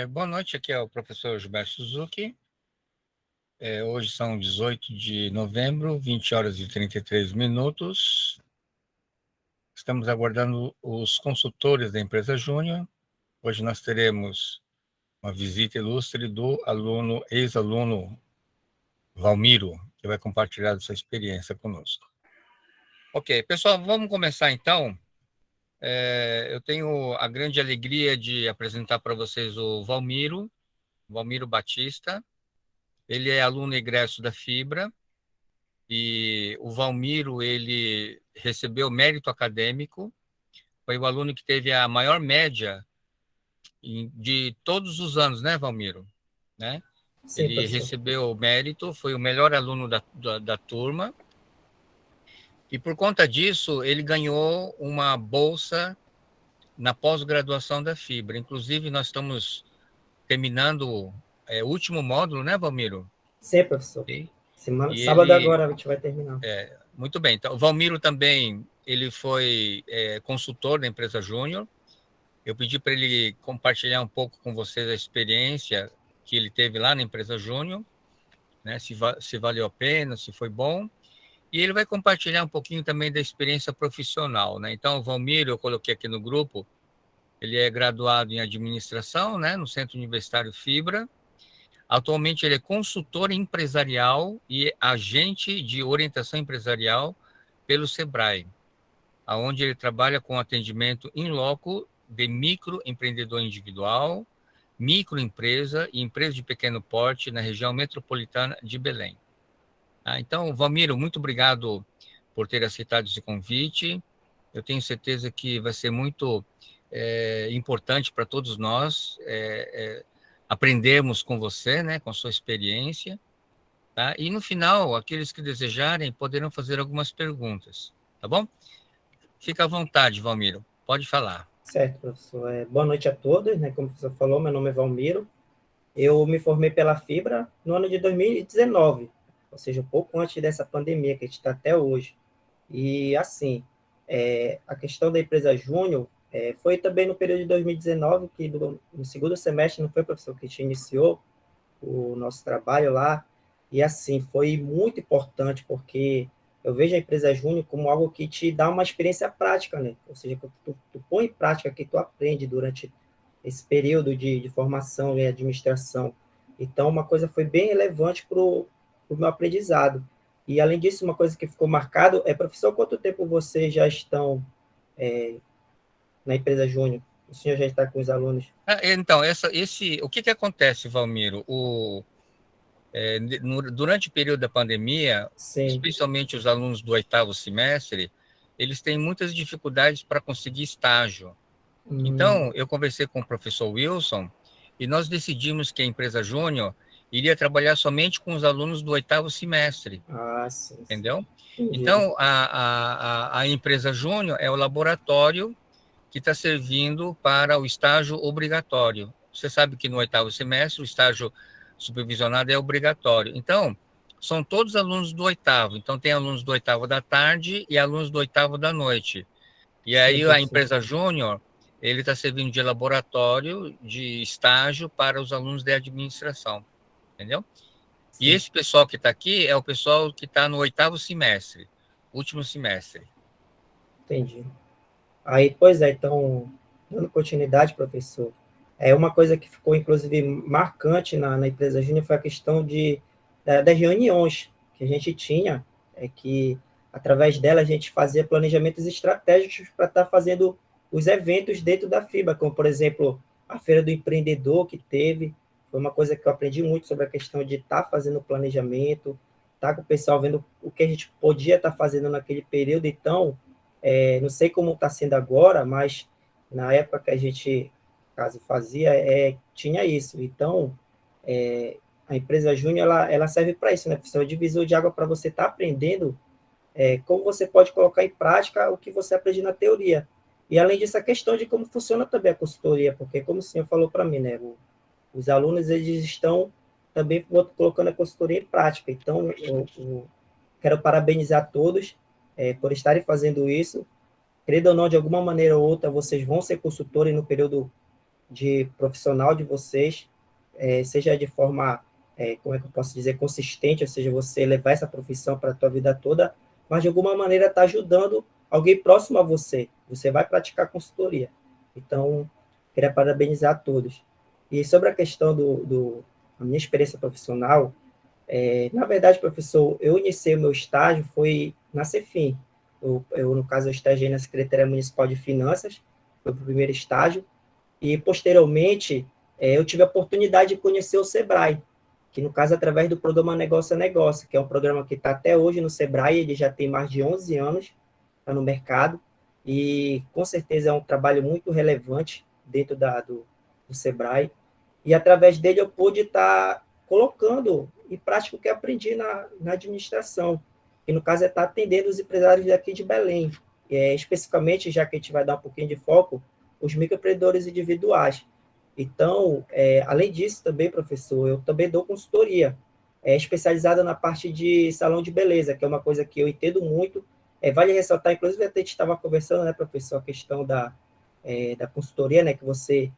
Boa noite, aqui é o professor Gilberto Suzuki. Hoje são 18 de novembro, 20 horas e 33 minutos. Estamos aguardando os consultores da empresa Júnior. Hoje nós teremos uma visita ilustre do ex-aluno Valmiro, que vai compartilhar sua experiência conosco. Ok, pessoal, vamos começar então. Eu tenho a grande alegria de apresentar para vocês o Valmiro Batista. Ele é aluno egresso da Fibra e o Valmiro, ele recebeu mérito acadêmico, foi o aluno que teve a maior média de todos os anos, né, Valmiro? Né? Sim, Ele professor. recebeu o mérito, foi o melhor aluno da turma e por conta disso ele ganhou uma bolsa na pós-graduação da Fibra. Inclusive nós estamos terminando o último módulo, né, Valmiro? Sim, professor. E, Semana, e sábado ele agora a gente vai terminar. Muito bem. Então, o Valmiro também, ele foi consultor da empresa Júnior. Eu pedi para ele compartilhar um pouco com vocês a experiência que ele teve lá na empresa Júnior, né? Se valeu a pena, se foi bom. E ele vai compartilhar um pouquinho também da experiência profissional, né? Então, o Valmiro, eu coloquei aqui no grupo, ele é graduado em administração, né? No Centro Universitário Fibra. Atualmente, ele é consultor empresarial e agente de orientação empresarial pelo Sebrae, onde ele trabalha com atendimento in loco de microempreendedor individual, microempresa e empresa de pequeno porte na região metropolitana de Belém. Então, Valmiro, muito obrigado por ter aceitado esse convite. Eu tenho certeza que vai ser muito importante para todos nós aprendermos com você, né, com a sua experiência. Tá? E no final, aqueles que desejarem poderão fazer algumas perguntas, tá bom? Fica à vontade, Valmiro. Pode falar. Certo, professor. Boa noite a todos, né? Como o professor falou, meu nome é Valmiro. Eu me formei pela Fibra no ano de 2019, ou seja, um pouco antes dessa pandemia que a gente está até hoje. E, assim, a questão da empresa Júnior foi também no período de 2019, que no segundo semestre, não foi, professor, que a gente iniciou o nosso trabalho lá. E, assim, foi muito importante, porque eu vejo a empresa Júnior como algo que te dá uma experiência prática, né? Ou seja, que tu põe em prática, que tu aprende durante esse período de formação e administração. Então, uma coisa foi bem relevante para o meu aprendizado. E, além disso, uma coisa que ficou marcado professor, quanto tempo vocês já estão na empresa Júnior? O senhor já está com os alunos? Então, o que acontece, Valmiro? Durante o período da pandemia, Sim. especialmente os alunos do oitavo semestre, eles têm muitas dificuldades para conseguir estágio. Então, eu conversei com o professor Wilson e nós decidimos que a empresa Júnior iria trabalhar somente com os alunos do oitavo semestre, Sim, sim. entendeu? Entendi. Então, a empresa Júnior é o laboratório que está servindo para o estágio obrigatório. Você sabe que no oitavo semestre o estágio supervisionado é obrigatório. Então, são todos alunos do oitavo. Então, tem alunos do oitavo da tarde e alunos do oitavo da noite. E Sim, aí a professor. empresa Júnior, ele está servindo de laboratório, de estágio para os alunos de administração, entendeu? E Sim, esse pessoal que está aqui é o pessoal que está no oitavo semestre, último semestre. entendi. Aí, pois é, então, dando continuidade, professor, uma coisa que ficou, inclusive, marcante na empresa Júnior foi a questão das reuniões que a gente tinha, que, através dela, a gente fazia planejamentos estratégicos para estar fazendo os eventos dentro da FIBA, como, por exemplo, a Feira do Empreendedor que teve, foi uma coisa que eu aprendi muito sobre a questão de estar fazendo planejamento, estar com o pessoal vendo o que a gente podia estar fazendo naquele período. Então, não sei como está sendo agora, mas na época que a gente, caso fazia, tinha isso. Então, a empresa Júnior, ela serve para isso, né? É um divisor de água para você estar aprendendo como você pode colocar em prática o que você aprende na teoria. E, além disso, a questão de como funciona também a consultoria, porque, como o senhor falou para mim, né? Os alunos, eles estão também colocando a consultoria em prática. Então, eu quero parabenizar todos por estarem fazendo isso. Credo ou não, de alguma maneira ou outra, vocês vão ser consultores no período de profissional de vocês, seja de forma, como é que eu posso dizer, consistente, ou seja, você levar essa profissão para a tua vida toda, mas de alguma maneira está ajudando alguém próximo a você. Você vai praticar consultoria. Então, queria parabenizar a todos. E sobre a questão a minha experiência profissional, na verdade, professor, eu iniciei o meu estágio, foi na Cefim. No caso, eu estagiei na Secretaria Municipal de Finanças, foi o primeiro estágio, e, posteriormente, eu tive a oportunidade de conhecer o Sebrae, que, no caso, através do programa Negócio a Negócio, que é um programa que está até hoje no Sebrae, ele já tem mais de 11 anos, está no mercado, e, com certeza, é um trabalho muito relevante dentro do Sebrae, e, através dele, eu pude estar colocando em prática o que aprendi na administração, que, no caso, é estar atendendo os empresários daqui de Belém, especificamente, já que a gente vai dar um pouquinho de foco, os microempreendedores individuais. Então, além disso também, professor, eu também dou consultoria, especializada na parte de salão de beleza, que é uma coisa que eu entendo muito. Vale ressaltar, inclusive, até a gente estava conversando, né, professor, a questão da consultoria, né, que você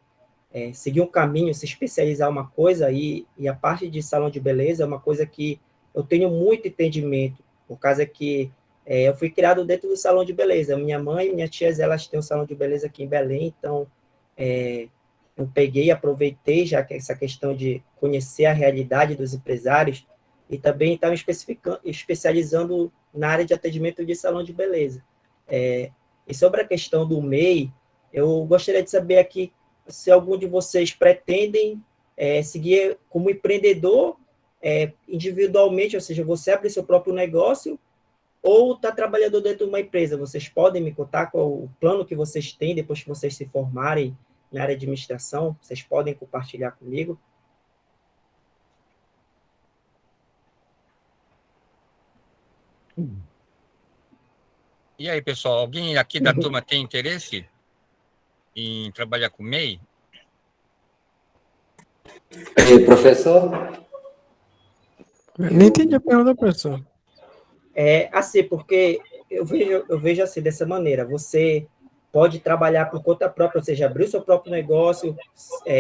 seguir um caminho, se especializar uma coisa, e a parte de salão de beleza é uma coisa que eu tenho muito entendimento, por causa que eu fui criado dentro do salão de beleza. Minha mãe e minha tia, elas têm um salão de beleza aqui em Belém, então eu peguei e aproveitei já que essa questão de conhecer a realidade dos empresários e também estava especializando na área de atendimento de salão de beleza. E sobre a questão do MEI, eu gostaria de saber aqui se algum de vocês pretendem seguir como empreendedor individualmente, ou seja, você abre seu próprio negócio ou está trabalhando dentro de uma empresa. Vocês podem me contar qual o plano que vocês têm depois que vocês se formarem na área de administração? Vocês podem compartilhar comigo? E aí, pessoal, alguém aqui da turma tem interesse em trabalhar com MEI? E, professor, Nem entendi a pergunta, professor. Assim, porque eu vejo assim, dessa maneira, você pode trabalhar por conta própria, ou seja, abrir o seu próprio negócio,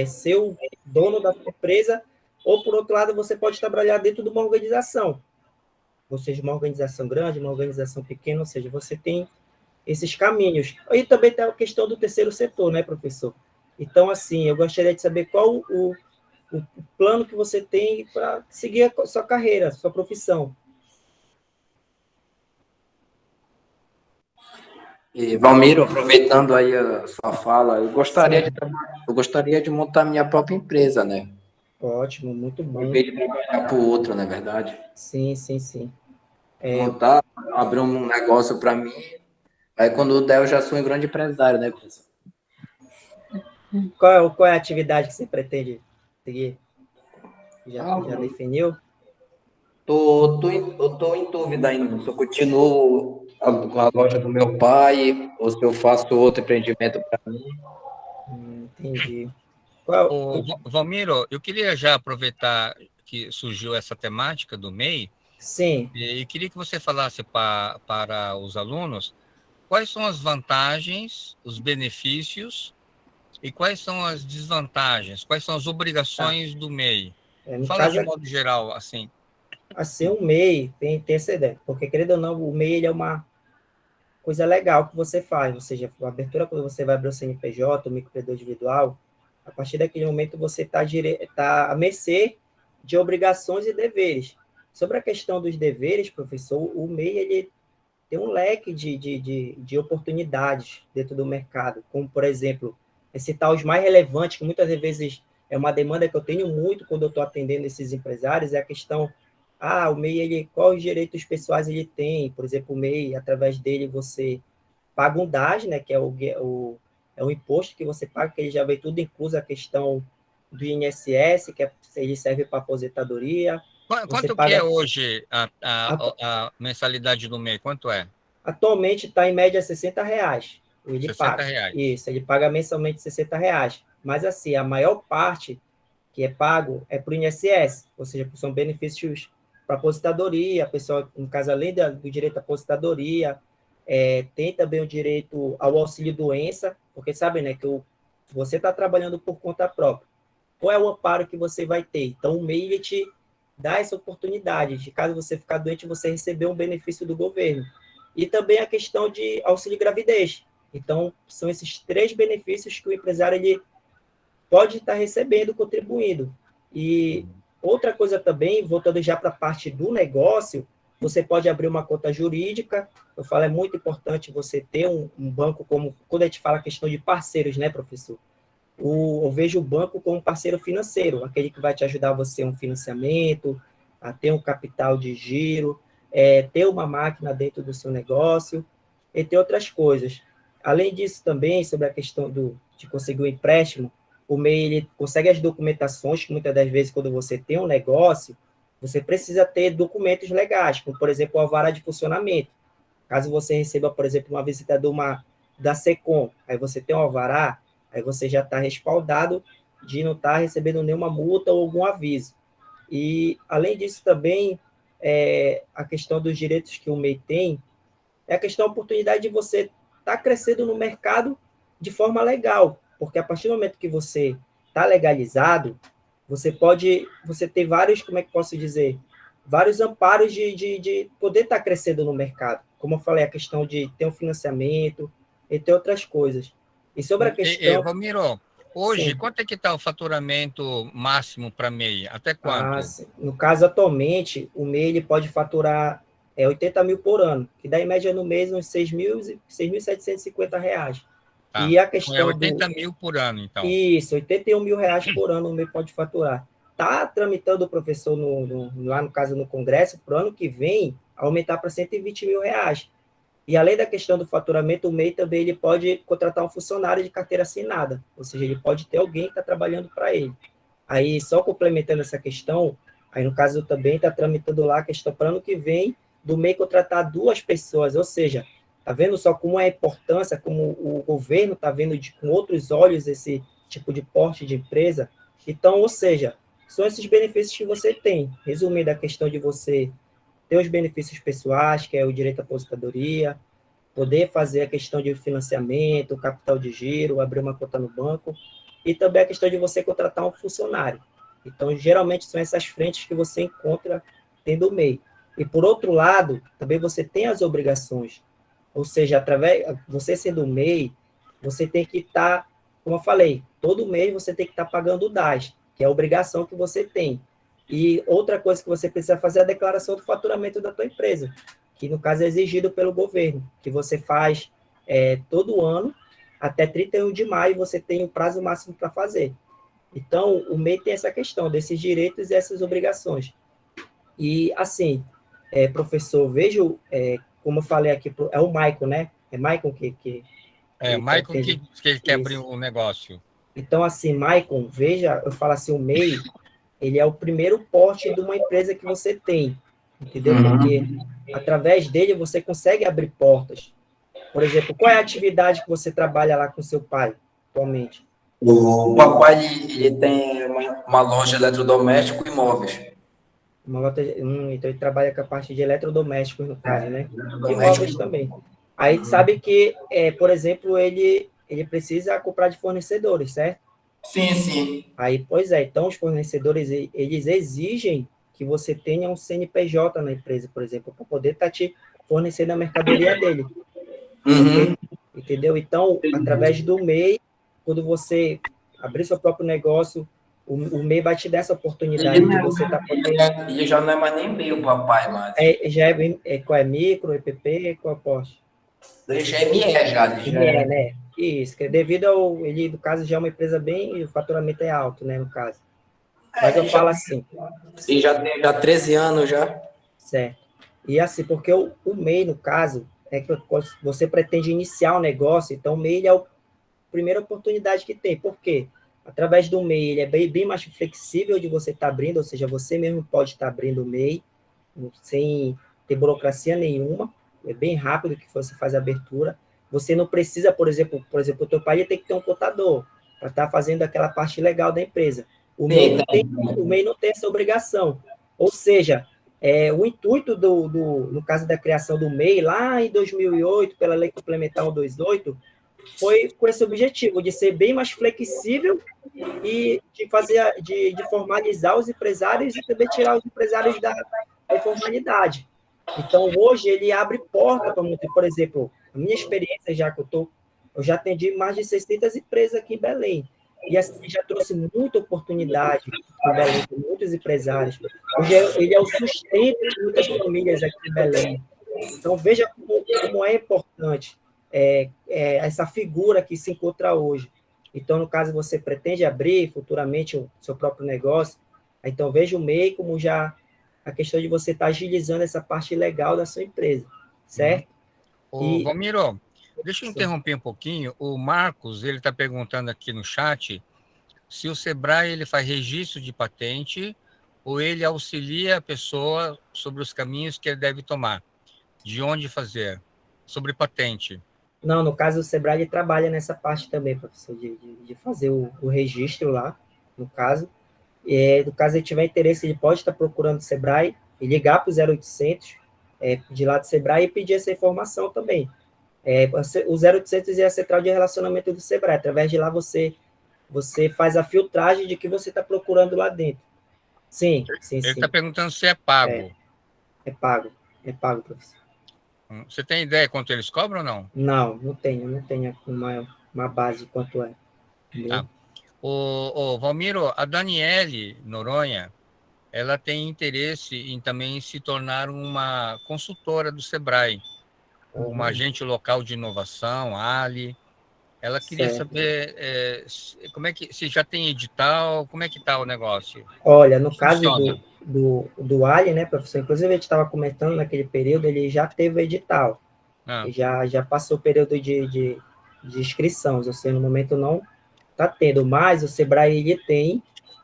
ser o dono da sua empresa, ou, por outro lado, você pode trabalhar dentro de uma organização, ou seja, uma organização grande, uma organização pequena, ou seja, você tem esses caminhos. E também tem a questão do terceiro setor, né, professor? Então, assim, eu gostaria de saber qual o plano que você tem para seguir a sua carreira, a sua profissão. e Valmiro, aproveitando aí a sua fala, Sim, eu gostaria de montar minha própria empresa, né? ótimo, muito Em bom. vez de trabalhar para o outro, não é verdade? Sim, sim, sim. Montar, abrir um negócio para mim, aí quando der eu já sou um grande empresário, né, professor? Qual é a atividade que você pretende seguir? Já Ah, definiu? eu tô em dúvida ainda, se eu continuo com a loja do meu pai, ou se eu faço outro empreendimento para mim. Entendi. Qual, Ô, Valmiro, eu queria já aproveitar que surgiu essa temática do MEI sim, e queria que você falasse para os alunos quais são as vantagens, os benefícios e quais são as desvantagens, quais são as tá. obrigações do MEI. No Fala de caso, modo geral, assim. assim, o MEI tem essa ideia, porque, querendo ou não, o MEI ele é uma coisa legal que você faz, ou seja, a abertura, quando você vai abrir o CNPJ, o microempreendedor individual, a partir daquele momento você tá à mercê de obrigações e deveres. Sobre a questão dos deveres, professor, o MEI ele tem um leque de oportunidades dentro do mercado, como, por exemplo, citar os mais relevantes, que muitas vezes é uma demanda que eu tenho muito quando eu estou atendendo esses empresários, é a questão, o MEI, quais direitos pessoais ele tem? Por exemplo, o MEI, através dele, você paga um DAS, né, que é o imposto que você paga, que ele já vem tudo incluso, a questão do INSS, ele serve para aposentadoria, você Quanto que é paga. hoje a mensalidade do MEI? Quanto é? Atualmente está em média R$ 60. Ele paga. R$ 60. Isso, ele paga mensalmente R$ 60. Mas assim, a maior parte que é pago é para o INSS, ou seja, são benefícios para aposentadoria, a pessoa, no caso, além do direito à aposentadoria, tem também o direito ao auxílio-doença, porque sabe, né, que você está trabalhando por conta própria, qual é o amparo que você vai ter? Então, o MEI ele te dá essa oportunidade de, caso você ficar doente, você receber um benefício do governo. E também a questão de auxílio gravidez. Então, são esses 3 benefícios que o empresário ele pode estar recebendo, contribuindo. E outra coisa também, voltando já para a parte do negócio, você pode abrir uma conta jurídica. Eu falo, é muito importante você ter um banco como, quando a gente fala a questão de parceiros, né, professor? Eu vejo o banco como parceiro financeiro, aquele que vai te ajudar você a um financiamento, a ter um capital de giro, ter uma máquina dentro do seu negócio, entre outras coisas. Além disso, também, sobre a questão de conseguir um empréstimo, o MEI ele consegue as documentações, que muitas das vezes, quando você tem um negócio, você precisa ter documentos legais, como, por exemplo, o alvará de funcionamento. Caso você receba, por exemplo, uma visita da SECOM, aí você tem um alvará, aí você já está respaldado de não estar recebendo nenhuma multa ou algum aviso. E, além disso, também, a questão dos direitos que o MEI tem, é a questão da oportunidade de você estar crescendo no mercado de forma legal, porque a partir do momento que você está legalizado, você tem vários, como é que posso dizer, vários amparos de poder estar crescendo no mercado. Como eu falei, a questão de ter um financiamento, entre outras coisas. E sobre a questão... Ramiro, hoje, Sim. quanto é que está o faturamento máximo para MEI? Até quanto? No caso, atualmente, o MEI ele pode faturar 80 mil por ano, que dá em média no mês uns 6.750 reais. Tá. E a É questão 80 mil por ano, então. Isso, 81 mil reais por ano o MEI pode faturar. Está tramitando o professor lá no caso no Congresso, para o ano que vem, aumentar para 120 mil reais. E além da questão do faturamento, o MEI também ele pode contratar um funcionário de carteira assinada, ou seja, ele pode ter alguém que está trabalhando para ele. Aí, só complementando essa questão, aí no caso também está tramitando lá a questão para ano que vem do MEI contratar 2 pessoas, ou seja, está vendo só como é a importância, como o governo está vendo com outros olhos esse tipo de porte de empresa. Então, ou seja, são esses benefícios que você tem. Resumindo, a questão de você ter os benefícios pessoais, que é o direito à aposentadoria, poder fazer a questão de financiamento, capital de giro, abrir uma conta no banco, e também a questão de você contratar um funcionário. Então, geralmente, são essas frentes que você encontra tendo o MEI. E, por outro lado, também você tem as obrigações. Ou seja, você sendo o MEI, você tem que estar, como eu falei, todo mês você tem que estar pagando o DAS, que é a obrigação que você tem. E outra coisa que você precisa fazer é a declaração do faturamento da tua empresa, que no caso é exigido pelo governo, que você faz todo ano, até 31 de maio você tem o prazo máximo para fazer. Então, o MEI tem essa questão desses direitos e essas obrigações. E, assim, professor, vejo, como eu falei aqui, é o Michael, né? É Michael que Michael atende. que quer abrir Isso. um negócio. Então, assim, Michael, veja, eu falo assim, o MEI, ele é o primeiro porte de uma empresa que você tem, entendeu? Porque através dele você consegue abrir portas. Por exemplo, qual é a atividade que você trabalha lá com seu pai atualmente? O papai ele tem uma loja de eletrodoméstico e móveis. Então ele trabalha com a parte de eletrodomésticos, no caso, né? E Eletrodoméstico. móveis também. Aí sabe que, por exemplo, ele precisa comprar de fornecedores, certo? Sim, sim. Aí, pois é, então os fornecedores, eles exigem que você tenha um CNPJ na empresa, por exemplo, para poder estar te fornecendo a mercadoria dele. Uhum. Entendeu? Então, através do MEI, quando você abrir seu próprio negócio, o MEI vai te dar essa oportunidade de você estar podendo... Ele já não é mais nem meio papai, mas Qual é micro, EPP, qual é Porsche? ele já é ME já, ele já é. Né? Isso, que é devido ao... Ele, no caso, já é uma empresa bem... O faturamento é alto, né, no caso. Mas eu falo assim... Ele já tem 13 anos já. Certo. E assim, porque o MEI, no caso, é que você pretende iniciar um negócio, então o MEI é a primeira oportunidade que tem. Por quê? Através do MEI, ele é bem mais flexível de você estar abrindo, ou seja, você mesmo pode estar abrindo o MEI, sem ter burocracia nenhuma, é bem rápido que você faz a abertura. Você não precisa, por exemplo, o teu pai tem que ter um contador para estar fazendo aquela parte legal da empresa. O MEI não tem essa obrigação. Ou seja, o intuito no caso da criação do MEI, lá em 2008, pela Lei Complementar 128, foi com esse objetivo de ser bem mais flexível e de formalizar os empresários e também tirar os empresários da informalidade. Então, hoje, ele abre porta para muito. Por exemplo, a minha experiência, já que eu já atendi mais de 600 empresas aqui em Belém. E assim, já trouxe muita oportunidade em Belém, com muitos empresários. Hoje, ele é o sustento de muitas famílias aqui em Belém. Então, veja como é importante essa figura que se encontra hoje. Então, no caso, você pretende abrir futuramente o seu próprio negócio, então veja o MEI como já a questão de você estar agilizando essa parte legal da sua empresa, certo? Ô, Valmiro, deixa eu interromper um pouquinho. O Marcos, ele está perguntando aqui no chat se o Sebrae ele faz registro de patente ou ele auxilia a pessoa sobre os caminhos que ele deve tomar, de onde fazer, sobre patente. Não, no caso, o Sebrae ele trabalha nessa parte também, professor, de fazer o registro lá, no caso. No caso, ele tiver interesse, ele pode estar procurando o Sebrae e ligar para o 0800, de lá do Sebrae, e pedir essa informação também. O 0800 é a central de relacionamento do Sebrae. Através de lá, você faz a filtragem de que você está procurando lá dentro. Sim. Ele está perguntando se é pago. É pago, professor. Você tem ideia quanto eles cobram ou não? Não tenho uma base de quanto é. Tá. O Valmiro, a Daniele Noronha, ela tem interesse em também se tornar uma consultora do Sebrae, ou uma agente local de inovação, Ali. Ela queria saber como é que se já tem edital, como é que está o negócio? Olha, no caso do Ali, né, professor? Inclusive, a gente estava comentando naquele período, ele já teve edital. Já passou o período de inscrição. Ou seja, no momento não está tendo, mas o Sebrae ele tem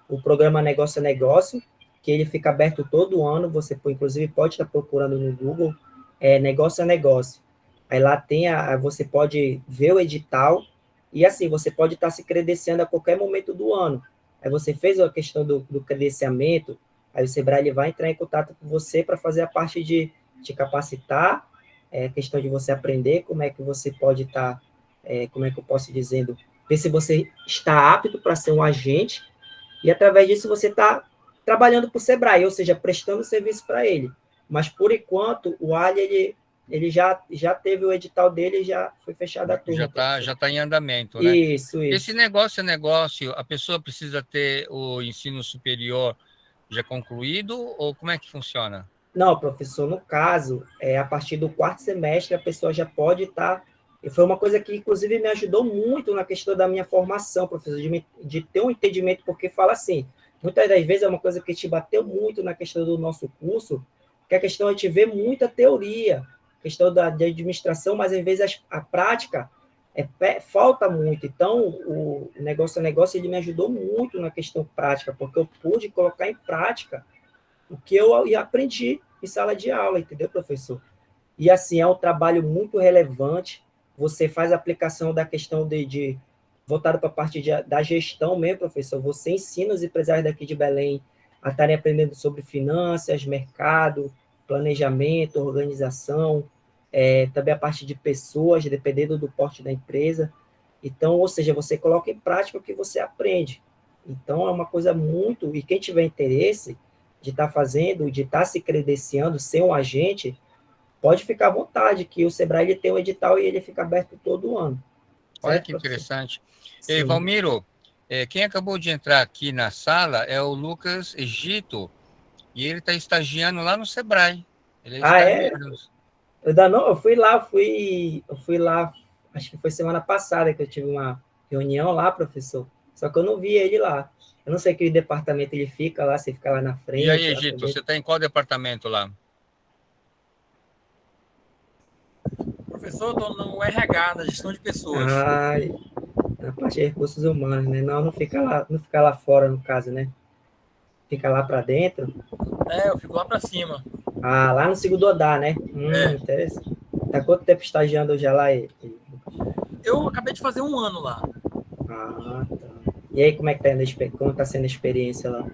o programa Negócio a Negócio, que ele fica aberto todo ano. Você, inclusive, pode estar procurando no Google Negócio a Negócio. Aí lá você pode ver o edital e assim, você pode estar se credenciando a qualquer momento do ano. Aí você fez a questão do credenciamento, aí o Sebrae ele vai entrar em contato com você para fazer a parte de te capacitar, a questão de você aprender como é que você pode estar, como é que eu posso ir dizendo, ver se você está apto para ser um agente, e através disso você está trabalhando para o Sebrae, ou seja, prestando serviço para ele. Mas, por enquanto, o Ali, ele já teve o edital dele, já foi fechado a turma. Já está em andamento, né? Isso. Esse negócio é negócio, a pessoa precisa ter o ensino superior já concluído, ou como é que funciona? Não, professor, no caso, a partir do 4º semestre, a pessoa já pode estar... E foi uma coisa que, inclusive, me ajudou muito na questão da minha formação, professor, de ter um entendimento, porque fala assim, muitas das vezes é uma coisa que te bateu muito na questão do nosso curso, que a questão é te ver muita teoria, questão da administração, mas às vezes a prática falta muito. Então, o negócio a negócio, ele me ajudou muito na questão prática, porque eu pude colocar em prática o que eu aprendi em sala de aula, entendeu, professor? E assim, é um trabalho muito relevante, você faz a aplicação da questão voltado para a parte da gestão mesmo, professor, você ensina os empresários daqui de Belém a estarem aprendendo sobre finanças, mercado, planejamento, organização, também a parte de pessoas, dependendo do porte da empresa. Então, ou seja, você coloca em prática o que você aprende. Então, é uma coisa muito... E quem tiver interesse de estar fazendo, de estar se credenciando, ser um agente, pode ficar à vontade, que o Sebrae ele tem um edital e ele fica aberto todo ano. Olha que interessante. E, Valmiro, quem acabou de entrar aqui na sala é o Lucas Egito, e ele está estagiando lá no Sebrae. Ele Eu fui lá, acho que foi semana passada que eu tive uma reunião lá, professor, só que eu não vi ele lá. Eu não sei que departamento ele fica lá, se fica lá na frente. E aí, Egito, você está em qual departamento lá? Professor, eu estou no RH, na gestão de pessoas. Na parte de recursos humanos, né? Não fica lá fora, no caso, né? Fica lá para dentro. Eu fico lá para cima. Lá no segundo andar, né? Interessante. Tá quanto tempo estagiando já lá? Eu acabei de fazer 1 ano lá. Tá. E aí, como é que tá sendo a experiência lá?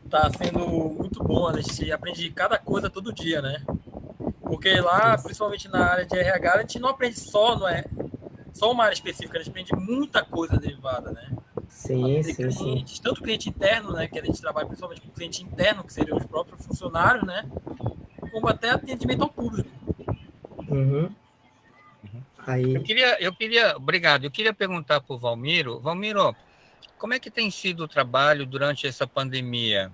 Tá sendo muito bom, a gente aprende cada coisa todo dia, né? Porque lá, principalmente na área de RH, a gente não aprende só, só uma área específica, a gente aprende muita coisa derivada, né? Sim, sim, Clientes, tanto cliente interno, né, que a gente trabalha principalmente com o cliente interno, que seriam os próprios funcionários, né, como até atendimento ao público. Uhum. Aí, Obrigado. Eu queria perguntar para o Valmiro. Valmiro, como é que tem sido o trabalho durante essa pandemia?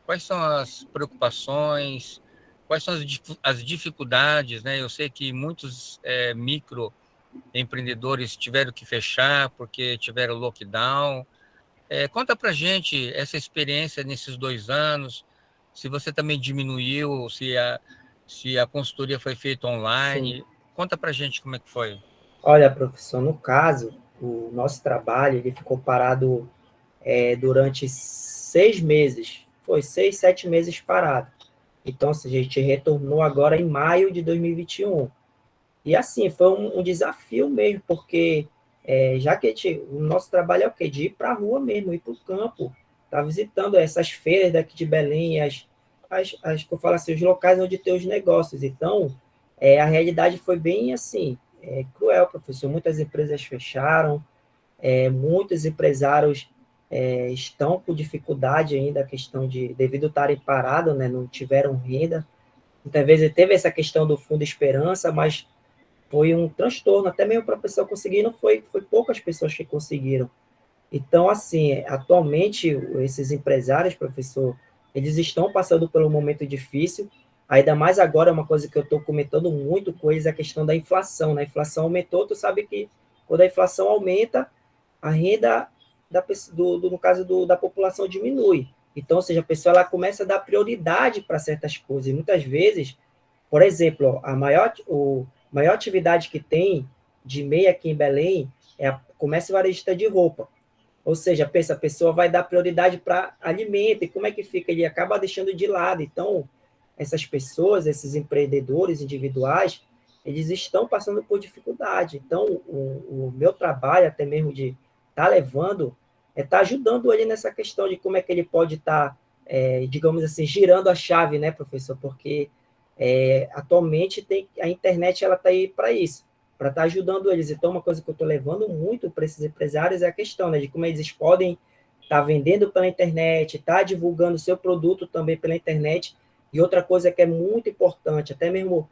Quais são as preocupações? Quais são as dificuldades, né? Eu sei que muitos microempreendedores tiveram que fechar porque tiveram lockdown. Conta para gente essa experiência nesses 2 anos, se você também diminuiu, se a consultoria foi feita sim. online. Conta para gente como é que foi. Olha, professor, no caso, o nosso trabalho ele ficou parado durante 6 meses. Foi 6, 7 meses parado. Então, assim, a gente retornou agora em maio de 2021. E assim, foi um desafio mesmo, porque já que o nosso trabalho é o quê? De ir para a rua mesmo, ir para o campo, tá visitando essas feiras daqui de Belém, que eu falo assim, os locais onde tem os negócios. Então, a realidade foi bem assim, cruel, professor. Muitas empresas fecharam, muitos empresários estão com dificuldade ainda, a questão devido a estarem parados, né, não tiveram renda. Muitas vezes teve essa questão do Fundo Esperança, mas foi um transtorno, até mesmo para a pessoa conseguir, não foi poucas pessoas que conseguiram. Então, assim, atualmente, esses empresários, professor, eles estão passando por um momento difícil, ainda mais agora, uma coisa que eu estou comentando muito com eles, é a questão da inflação, né? A inflação aumentou, tu sabe que quando a inflação aumenta, a renda, no caso da população, diminui. Então, ou seja, a pessoa ela começa a dar prioridade para certas coisas, e muitas vezes, por exemplo, a maior atividade que tem de MEI aqui em Belém é a comércio varejista de roupa. Ou seja, a pessoa vai dar prioridade para alimento, e como é que fica? Ele acaba deixando de lado. Então, essas pessoas, esses empreendedores individuais, eles estão passando por dificuldade. Então, o meu trabalho, até mesmo de estar levando, estar ajudando ele nessa questão de como é que ele pode estar, digamos assim, girando a chave, né, professor? Porque atualmente a internet ela está aí para isso, para estar ajudando eles. Então, uma coisa que eu estou levando muito para esses empresários é a questão, né, de como eles podem estar vendendo pela internet, estar divulgando o seu produto também pela internet. E outra coisa que é muito importante, até mesmo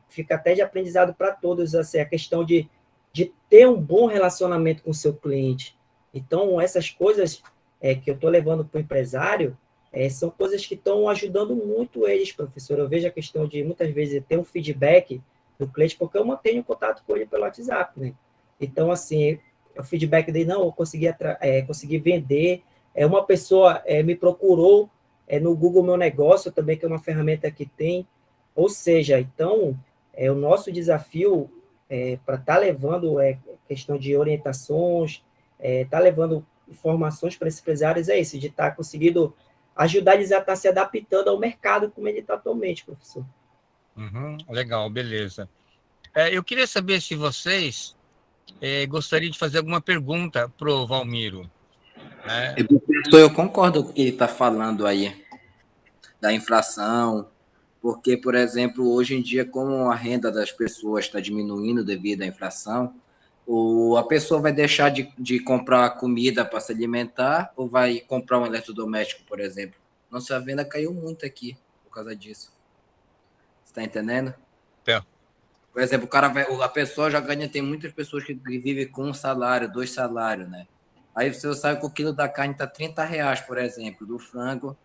fica até de aprendizado para todos, assim, a questão de ter um bom relacionamento com o seu cliente. Então, essas coisas que eu estou levando para o empresário, são coisas que estão ajudando muito eles, professor. Eu vejo a questão de, muitas vezes, ter um feedback do cliente, porque eu mantenho contato com ele pelo WhatsApp, né? Então, assim, o feedback dele, não, eu consegui vender. Uma pessoa me procurou no Google Meu Negócio também, que é uma ferramenta que tem. Ou seja, então, o nosso desafio para estar levando questão de orientações, estar levando informações para esses empresários é esse, de estar conseguindo ajudar eles a estar se adaptando ao mercado como ele está atualmente, professor. Legal, beleza. Eu queria saber se vocês gostariam de fazer alguma pergunta para o Valmiro, né? Professor, eu concordo com o que ele está falando aí, da inflação, porque, por exemplo, hoje em dia, como a renda das pessoas está diminuindo devido à inflação, a pessoa vai deixar de comprar comida para se alimentar ou vai comprar um eletrodoméstico, por exemplo. Nossa venda caiu muito aqui por causa disso. Você está entendendo? Então, Por exemplo, a pessoa já ganha, tem muitas pessoas que vivem com um salário, 2 salários, né? Aí você sabe que o quilo da carne está R$ 30, por exemplo, do frango.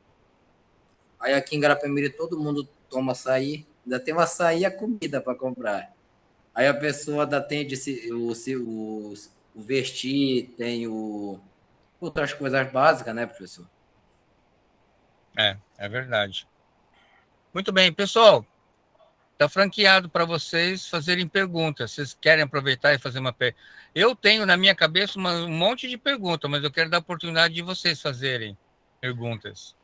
Aí aqui em Garapé-Miri todo mundo toma açaí, ainda tem o açaí e a comida para comprar. Aí a pessoa ainda tem o vestir, tem outras coisas básicas, né, professor? é verdade. Muito bem, pessoal. Está franqueado para vocês fazerem perguntas. Vocês querem aproveitar e fazer uma pergunta? Eu tenho na minha cabeça um monte de perguntas, mas eu quero dar a oportunidade de vocês fazerem perguntas.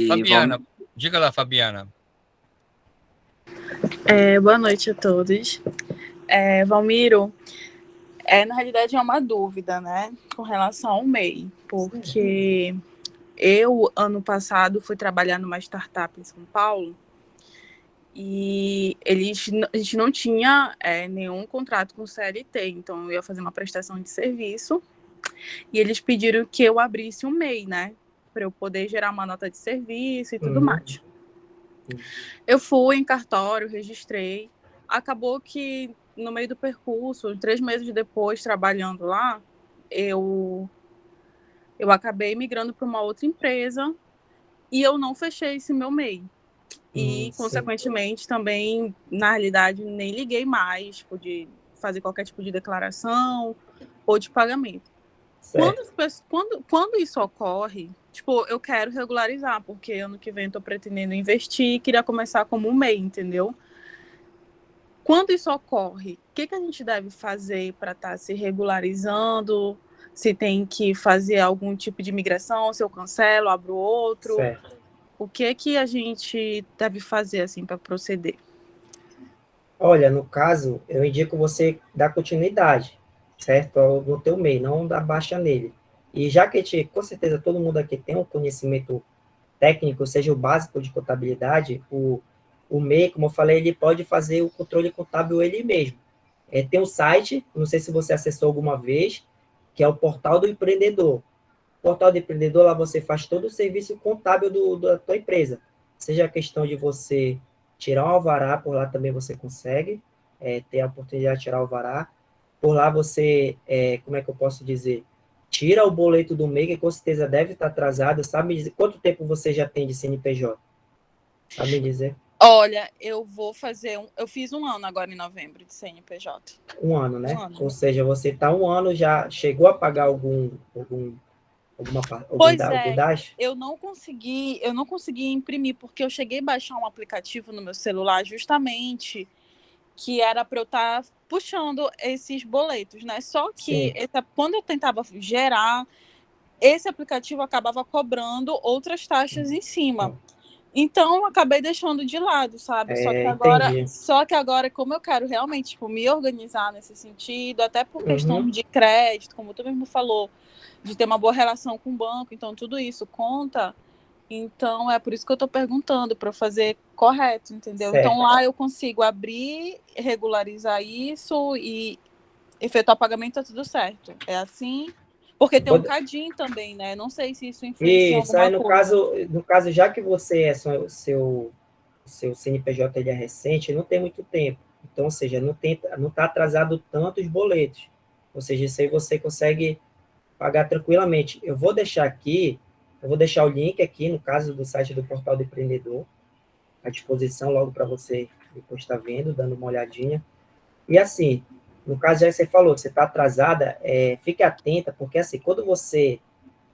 Fabiana, diga lá, Fabiana. Boa noite a todos. Valmiro, na realidade é uma dúvida, né, com relação ao MEI, porque eu, ano passado, fui trabalhar numa startup em São Paulo E a gente não tinha nenhum contrato com o CLT, então eu ia fazer uma prestação de serviço. E eles pediram que eu abrisse um MEI, né? Para eu poder gerar uma nota de serviço e tudo mais. Eu fui em cartório, registrei. Acabou que, no meio do percurso, 3 meses depois, trabalhando lá, eu acabei migrando para uma outra empresa e eu não fechei esse meu MEI. E, consequentemente, também, na realidade, nem liguei mais, tipo, de fazer qualquer tipo de declaração ou de pagamento. Quando isso ocorre, tipo, eu quero regularizar, porque ano que vem eu tô pretendendo investir e queria começar como um MEI, entendeu? Quando isso ocorre, o que a gente deve fazer para estar se regularizando? Se tem que fazer algum tipo de migração, se eu cancelo, abro outro? Certo. O que a gente deve fazer assim para proceder? Olha, no caso, eu indico você dar continuidade, certo? No teu MEI, não dar baixa nele. E já que com certeza todo mundo aqui tem um conhecimento técnico, seja o básico de contabilidade, o MEI, como eu falei, ele pode fazer o controle contábil ele mesmo. Tem um site, não sei se você acessou alguma vez, que é o Portal do Empreendedor. Portal do Empreendedor, lá você faz todo o serviço contábil da tua empresa. Seja a questão de você tirar um alvará, por lá também você consegue ter a oportunidade de tirar o alvará. Por lá você, como é que eu posso dizer? Tira o boleto do MEI, que com certeza deve estar atrasado. Sabe me dizer quanto tempo você já tem de CNPJ? Sabe me dizer? Olha, eu fiz 1 ano agora em novembro de CNPJ. 1 ano, né? 1 ano. Ou seja, você está 1 ano, já chegou a pagar algum Pois DAS? eu não consegui imprimir, porque eu cheguei a baixar um aplicativo no meu celular justamente que era para eu estar puxando esses boletos, né? Só que quando eu tentava gerar, esse aplicativo acabava cobrando outras taxas em cima. Então, eu acabei deixando de lado, sabe? Entendi. Só que agora, como eu quero realmente tipo, me organizar nesse sentido, até por questão de crédito, como tu mesmo falou, de ter uma boa relação com o banco, então tudo isso conta. Então, é por isso que eu estou perguntando, para eu fazer correto, entendeu? Certo. Então, lá eu consigo abrir, regularizar isso e efetuar pagamento, tá tudo certo. É assim? Porque tem um cadinho também, né? Não sei se isso influencia em Isso, alguma aí coisa. no caso, já que você seu CNPJ ele é recente, não tem muito tempo. Então, ou seja, não está atrasado tanto os boletos. Ou seja, isso aí você consegue pagar tranquilamente. Eu vou deixar o link aqui, no caso do site do Portal do Empreendedor, à disposição logo para você depois estar vendo, dando uma olhadinha. E assim, no caso já que você falou que você está atrasada, fique atenta, porque assim, quando você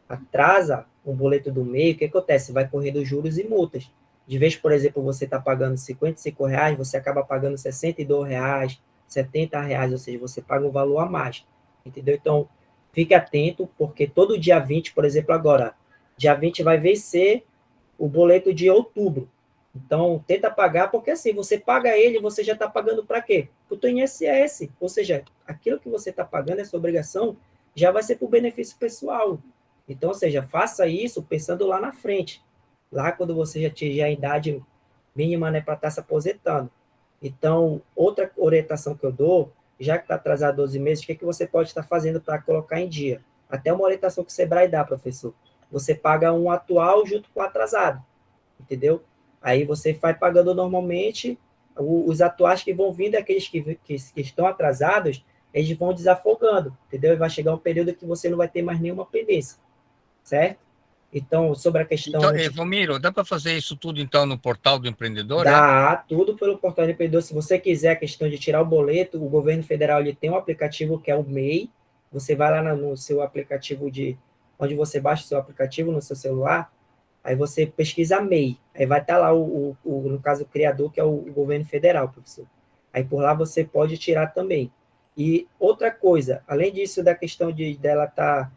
atrasa um boleto do MEI, o que acontece? Vai correndo juros e multas. De vez, por exemplo, você está pagando R$55, você acaba pagando R$62, R$70, ou seja, você paga um valor a mais. Entendeu? Então, fique atento, porque todo dia 20, por exemplo, agora, dia 20 vai vencer o boleto de outubro. Então, tenta pagar, porque assim, você paga ele, você já está pagando para quê? Para o teu INSS. Ou seja, aquilo que você está pagando, essa obrigação, já vai ser para o benefício pessoal. Então, ou seja, faça isso pensando lá na frente. Lá quando você já atingir a idade mínima, né, para estar se aposentando. Então, outra orientação que eu dou, já que está atrasado 12 meses, o que você pode estar fazendo para colocar em dia? Até uma orientação que o Sebrae dá, professor. Você paga um atual junto com o atrasado. Entendeu? Aí você vai pagando normalmente, os atuais que vão vindo, aqueles que estão atrasados, eles vão desafogando, entendeu? E vai chegar um período que você não vai ter mais nenhuma pendência, certo? Então, sobre a questão... Então, Valmiro, dá para fazer isso tudo, então, no Portal do Empreendedor? Dá tudo pelo Portal do Empreendedor. Se você quiser a questão de tirar o boleto, o governo federal ele tem um aplicativo que é o MEI. Você vai lá no seu aplicativo onde você baixa o seu aplicativo no seu celular, aí você pesquisa MEI, aí vai estar lá no caso, o criador, que é o governo federal, professor. Aí por lá você pode tirar também. E outra coisa, além disso, da questão dela estar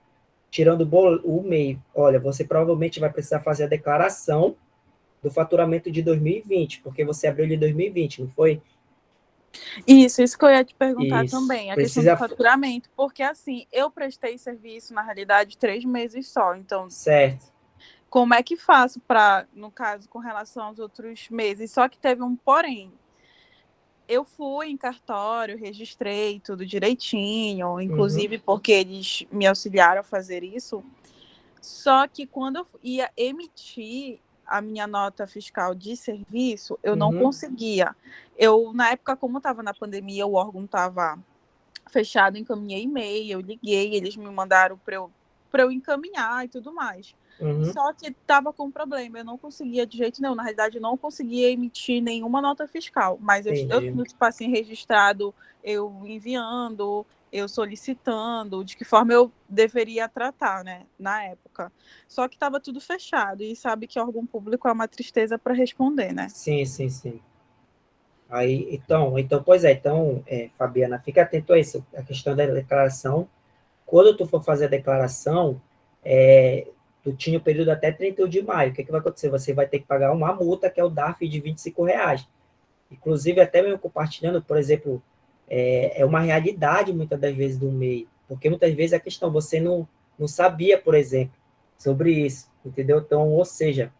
tirando o MEI, olha, você provavelmente vai precisar fazer a declaração do faturamento de 2020, porque você abriu de 2020, não foi? Isso que eu ia te perguntar também, a Precisa... questão do faturamento, porque assim, eu prestei serviço, na realidade, 3 meses só, então... Certo. como é que faço para, no caso, com relação aos outros meses? Só que teve um porém. Eu fui em cartório, registrei tudo direitinho, inclusive porque eles me auxiliaram a fazer isso. Só que quando eu ia emitir a minha nota fiscal de serviço, eu não conseguia. Na época, como estava na pandemia, o órgão estava fechado, encaminhei e-mail, eu liguei, eles me mandaram para eu encaminhar e tudo mais. Só que estava com problema, eu não conseguia de jeito nenhum. Na realidade, eu não conseguia emitir nenhuma nota fiscal. Mas eu tinha, tipo assim, registrado, eu enviando, eu solicitando, de que forma eu deveria tratar, né, na época. Só que estava tudo fechado, e sabe que órgão público é uma tristeza para responder, né? Sim, sim, sim. Aí, então, pois é, então, Fabiana, fica atento a isso, a questão da declaração. Quando tu for fazer a declaração, tu tinha o período até 31 de maio. O que vai acontecer? Você vai ter que pagar uma multa, que é o DARF, de R$ 25. Inclusive, até mesmo compartilhando, por exemplo, é uma realidade, muitas das vezes, do MEI. Porque muitas vezes a questão, você não sabia, por exemplo, sobre isso, entendeu? Então, ou seja,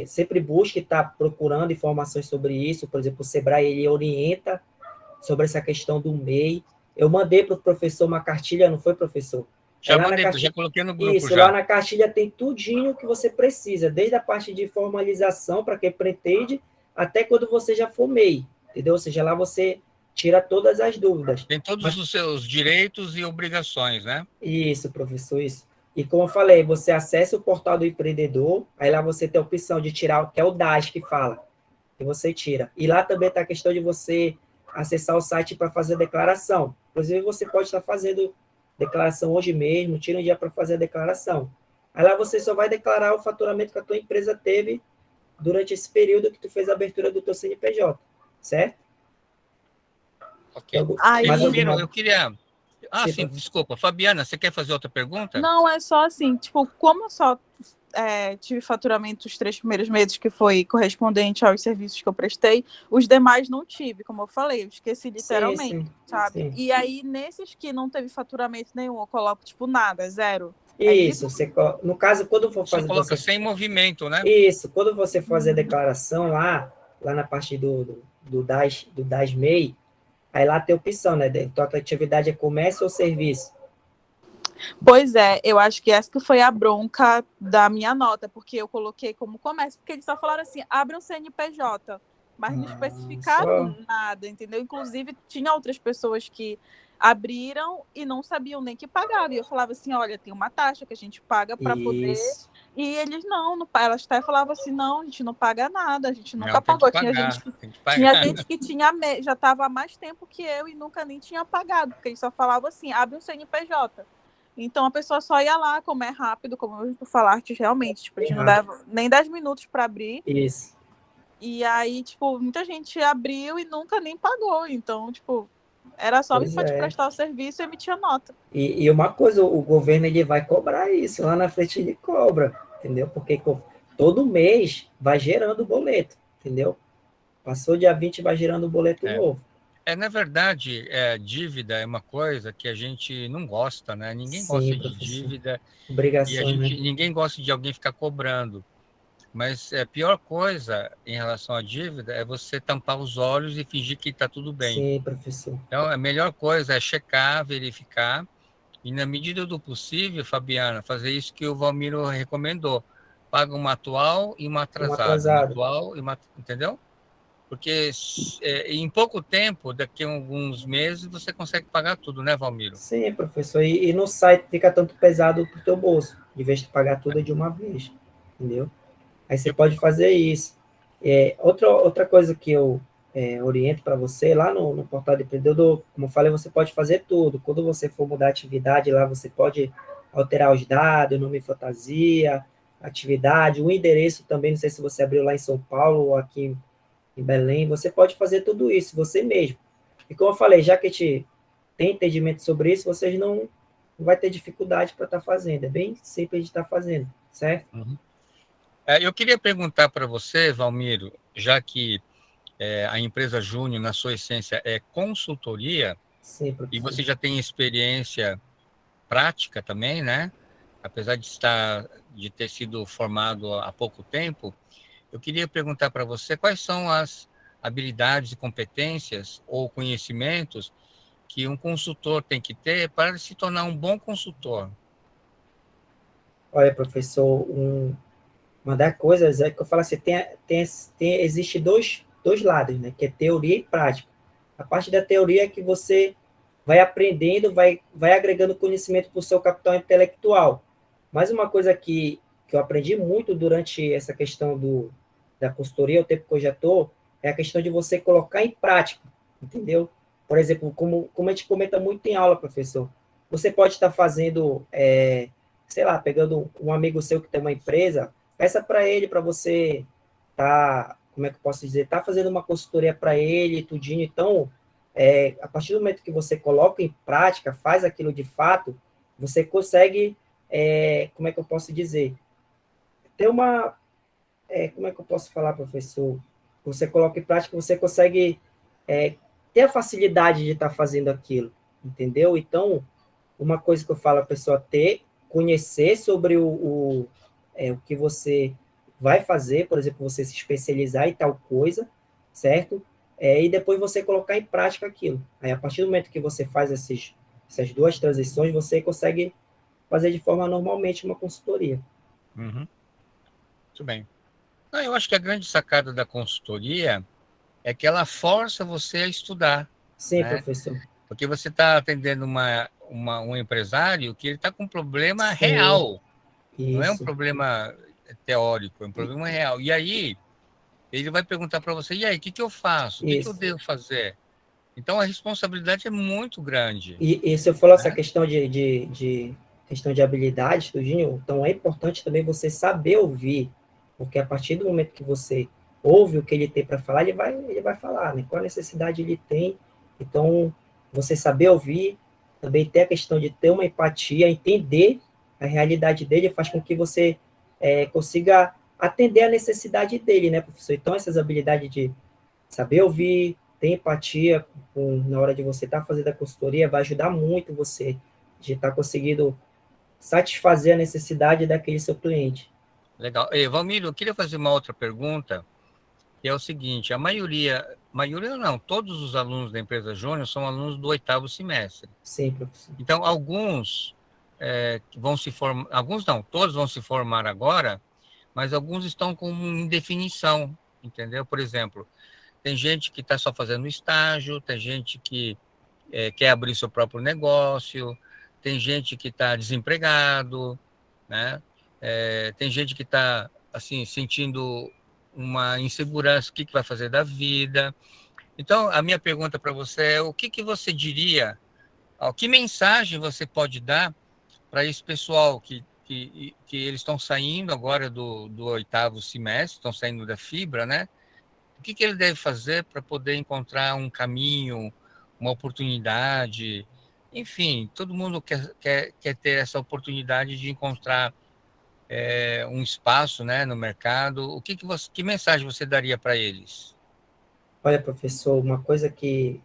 sempre busque estar procurando informações sobre isso. Por exemplo, o Sebrae, ele orienta sobre essa questão do MEI. Eu mandei para o professor uma cartilha, não foi, professor? Já mandei, já coloquei no grupo. Isso, lá na cartilha tem tudinho que você precisa, desde a parte de formalização, para quem pretende, até quando você já for MEI, entendeu? Ou seja, lá você tira todas as dúvidas. Tem todos os seus direitos e obrigações, né? Isso, professor, isso. E como eu falei, você acessa o portal do empreendedor, aí lá você tem a opção de tirar, que é o DAS que fala, que você tira. E lá também está a questão de você acessar o site para fazer a declaração. Inclusive, você pode estar fazendo declaração hoje mesmo, tira um dia para fazer a declaração. Aí lá você só vai declarar o faturamento que a tua empresa teve durante esse período que tu fez a abertura do teu CNPJ, certo? Ok. Então, eu queria... sim, desculpa. Fabiana, você quer fazer outra pergunta? Não, é só assim, tipo, como eu só tive faturamento os 3 primeiros meses, que foi correspondente aos serviços que eu prestei, os demais não tive, como eu falei, eu esqueci literalmente, sabe? Sim. E aí, nesses que não teve faturamento nenhum, eu coloco, tipo, nada, 0. Isso, você, no caso, quando for fazer... Você coloca sem movimento, né? Isso, quando você fazer a declaração lá na parte do DAS MEI, aí lá tem opção, né? Tua atividade é comércio ou serviço? Pois é, eu acho que essa que foi a bronca da minha nota, porque eu coloquei como comércio, porque eles só falaram assim, abre um CNPJ, mas não especificaram nada, entendeu? Inclusive, tinha outras pessoas que abriram e não sabiam nem que pagavam. E eu falava assim, olha, tem uma taxa que a gente paga para poder... E eles elas até falavam assim, não, a gente não paga nada, a gente nunca pagou. Tinha gente que já estava há mais tempo que eu e nunca nem tinha pagado, porque eles só falavam assim, abre um CNPJ. Então a pessoa só ia lá, como é rápido, como tu falaste, realmente, tipo, a gente não dava nem 10 minutos para abrir. Isso. E aí, tipo, muita gente abriu e nunca nem pagou. Então, tipo, era só vir para te prestar o serviço e emitir a nota. E uma coisa, o governo ele vai cobrar isso, lá na frente ele cobra, entendeu? Porque todo mês vai gerando o boleto, entendeu? Passou dia 20, vai gerando o boleto novo. Na verdade, dívida é uma coisa que a gente não gosta, né? Ninguém gosta de dívida. Obrigações, e ninguém gosta de alguém ficar cobrando. Mas a pior coisa em relação à dívida é você tampar os olhos e fingir que está tudo bem. Sim, professor. Então, a melhor coisa é checar, verificar, e na medida do possível, Fabiana, fazer isso que o Valmiro recomendou. Paga uma atual e uma atrasada. Uma atual e uma... Entendeu? Porque em pouco tempo, daqui a alguns meses, você consegue pagar tudo, né, Valmiro? Sim, professor. E não fica tanto pesado para o teu bolso, de vez de pagar tudo de uma vez, entendeu? Aí você pode fazer isso. Outra coisa que eu oriento para você, lá no portal do empreendedor, como eu falei, você pode fazer tudo. Quando você for mudar a atividade, lá você pode alterar os dados, nome fantasia, atividade, o endereço também, não sei se você abriu lá em São Paulo ou aqui em Belém, você pode fazer tudo isso, você mesmo. E como eu falei, já que a gente tem entendimento sobre isso, vocês não vai ter dificuldade para estar fazendo. É bem simples de estar fazendo, certo? Uhum. Eu queria perguntar para você, Valmiro, já que a empresa Júnior, na sua essência, é consultoria, Sim, e você já tem experiência prática também, né? apesar de ter sido formado há pouco tempo, eu queria perguntar para você quais são as habilidades e competências ou conhecimentos que um consultor tem que ter para se tornar um bom consultor. Olha, professor, uma das coisas é que eu falo assim, existe dois lados, né? Que é teoria e prática. A parte da teoria é que você vai aprendendo, vai agregando conhecimento para o seu capital intelectual. Mas uma coisa que eu aprendi muito durante essa questão da consultoria, o tempo que eu já estou, é a questão de você colocar em prática, entendeu? Por exemplo, como a gente comenta muito em aula, professor, você pode estar fazendo, sei lá, pegando um amigo seu que tem uma empresa, peça para ele, para você como é que eu posso dizer, tá fazendo uma consultoria para ele, tudinho. Então, a partir do momento que você coloca em prática, faz aquilo de fato, você consegue, como é que eu posso dizer, ter como é que eu posso falar, professor? Você coloca em prática, você consegue ter a facilidade de estar fazendo aquilo, entendeu? Então, uma coisa que eu falo a pessoa conhecer sobre o que você vai fazer, por exemplo, você se especializar em tal coisa, certo? E depois você colocar em prática aquilo. Aí, a partir do momento que você faz essas duas transições, você consegue fazer de forma normalmente uma consultoria. Uhum. Muito bem. Eu acho que a grande sacada da consultoria é que ela força você a estudar, Sim, né? professor. Porque você está atendendo um empresário que ele está com um problema Sim, real, não é um isso. problema teórico, é um problema real. E aí, ele vai perguntar para você, e aí, o que eu faço? O que eu Isso. devo fazer? Então, a responsabilidade é muito grande, E se eu falar essa né? questão questão de habilidade, tudinho, então é importante também você saber ouvir, porque a partir do momento que você ouve o que ele tem para falar, ele vai falar, né? Qual a necessidade ele tem. Então, você saber ouvir, também ter a questão de ter uma empatia, entender a realidade dele, faz com que você consiga atender a necessidade dele, né, professor? Então, essas habilidades de saber ouvir, ter empatia na hora de você estar fazendo a consultoria vai ajudar muito você de estar conseguindo satisfazer a necessidade daquele seu cliente. Legal. Valmir, eu queria fazer uma outra pergunta, que é o seguinte, maioria não, todos os alunos da empresa Júnior são alunos do 8º semestre. Sim, professor. Então, vão se formar, alguns não, todos vão se formar agora, mas alguns estão com indefinição, entendeu? Por exemplo, tem gente que está só fazendo estágio, tem gente que quer abrir seu próprio negócio, tem gente que está desempregado, né? Tem gente que está assim sentindo uma insegurança, o que vai fazer da vida. Então, a minha pergunta para você é: o que você diria? Que mensagem você pode dar para esse pessoal que eles estão saindo agora do 8º semestre, estão saindo da fibra, né? O que ele deve fazer para poder encontrar um caminho, uma oportunidade? Enfim, todo mundo quer ter essa oportunidade de encontrar um espaço, né, no mercado. Que mensagem você daria para eles? Olha, professor, uma coisa que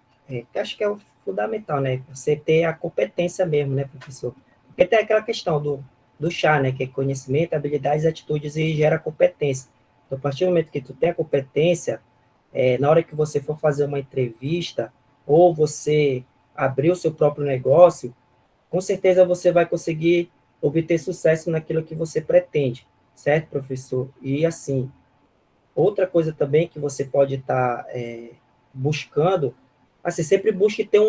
acho que é o fundamental, né? Você ter a competência mesmo, né, professor? Porque tem aquela questão do chá, né? Que é conhecimento, habilidades, atitudes e gera competência. Então, a partir do momento que tu tem a competência, na hora que você for fazer uma entrevista ou você abrir o seu próprio negócio, com certeza você vai conseguir obter sucesso naquilo que você pretende, certo, professor? E assim, outra coisa também que você pode estar buscando, assim, sempre busque ter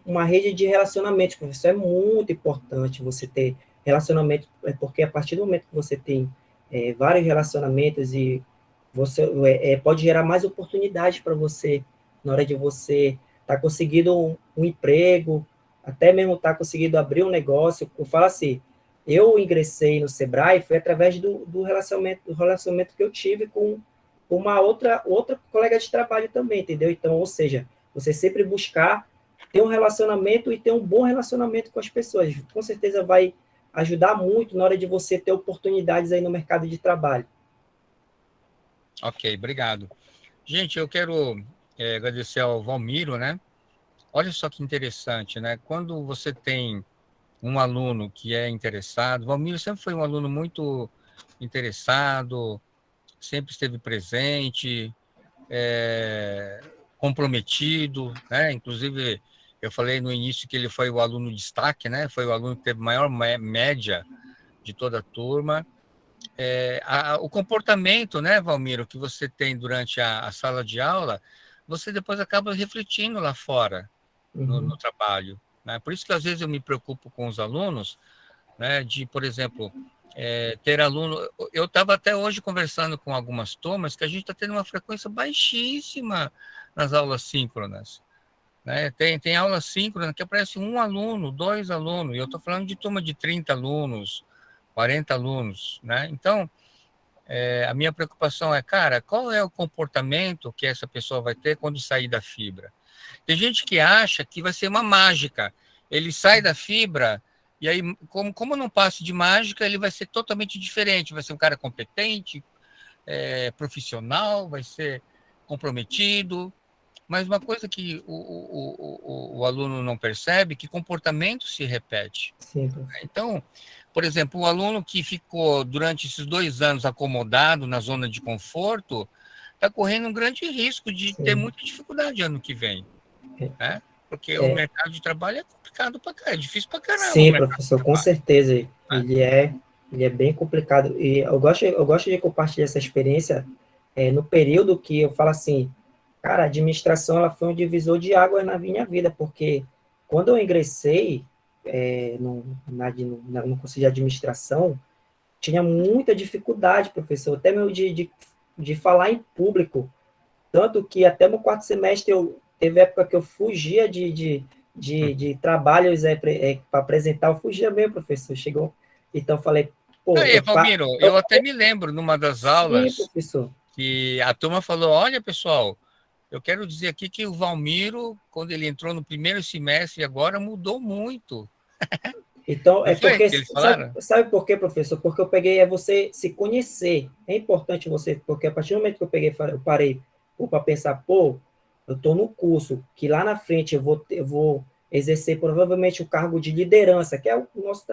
uma rede de relacionamentos, professor. É muito importante você ter relacionamento, porque a partir do momento que você tem vários relacionamentos e você pode gerar mais oportunidades para você na hora de você estar conseguindo um emprego, até mesmo estar conseguindo abrir um negócio. Eu falo assim, eu ingressei no Sebrae foi através do relacionamento que eu tive com uma outra colega de trabalho também, entendeu? Então, ou seja, você sempre buscar ter um relacionamento e ter um bom relacionamento com as pessoas. Com certeza vai ajudar muito na hora de você ter oportunidades aí no mercado de trabalho. Ok, obrigado. Gente, eu quero agradecer ao Valmiro, né? Olha só que interessante, né? Quando você tem um aluno que é interessado. O Valmir sempre foi um aluno muito interessado, sempre esteve presente, comprometido, né? Inclusive, eu falei no início que ele foi o aluno destaque, né? Foi o aluno que teve maior média de toda a turma. O comportamento, né, Valmiro, que você tem durante a sala de aula, você depois acaba refletindo lá fora, no trabalho, né? Por isso que às vezes eu me preocupo com os alunos, né, de, por exemplo, ter aluno. Eu estava até hoje conversando com algumas turmas que a gente está tendo uma frequência baixíssima nas aulas síncronas. Né? Tem aula síncrona que aparece um aluno, dois alunos, e eu estou falando de turma de 30 alunos, 40 alunos. Né? Então, a minha preocupação é, cara, qual é o comportamento que essa pessoa vai ter quando sair da fibra? Tem gente que acha que vai ser uma mágica. Ele sai da fibra e aí, como não passe de mágica, ele vai ser totalmente diferente. Vai ser um cara competente, profissional, vai ser comprometido. Mas uma coisa que o aluno não percebe, que comportamento se repete. Sim, professor. Então, por exemplo, o aluno que ficou durante esses 2 anos acomodado na zona de conforto está correndo um grande risco de ter Sim. muita dificuldade ano que vem, né? Porque o É, mercado de trabalho é complicado para caramba, é difícil para caramba o sim, mercado de professor, com trabalho, certeza. né? Ele é bem complicado. E eu gosto de compartilhar essa experiência no período que eu falo assim, cara, a administração ela foi um divisor de águas na minha vida, porque quando eu ingressei no curso de administração, tinha muita dificuldade, professor, até mesmo de falar em público. Tanto que até no quarto semestre teve época que eu fugia de trabalhos para apresentar, eu fugia mesmo, professor. Chegou, então eu falei, pô, Aí, Valmiro, eu eu até me lembro numa das sim, aulas professor. que a turma falou: olha, pessoal, eu quero dizer aqui que o Valmiro, quando ele entrou no primeiro semestre, agora mudou muito. Então, Não é foi porque, que eles sabe, falaram? sabe por quê, professor? Porque eu peguei, você se conhecer. É importante você, porque a partir do momento que eu parei para pensar, pô, eu estou no curso, que lá na frente eu vou exercer provavelmente o cargo de liderança, que é o nosso,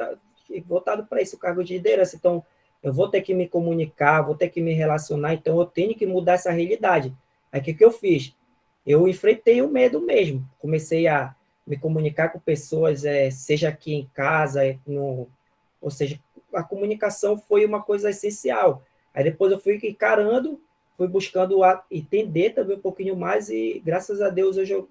voltado para isso, o cargo de liderança. Então, eu vou ter que me comunicar, vou ter que me relacionar, então eu tenho que mudar essa realidade. Aí, o que eu fiz? Eu enfrentei o medo mesmo, comecei a me comunicar com pessoas, seja aqui em casa, ou seja, a comunicação foi uma coisa essencial. Aí depois eu fui encarando, fui buscando entender também um pouquinho mais e graças a Deus hoje eu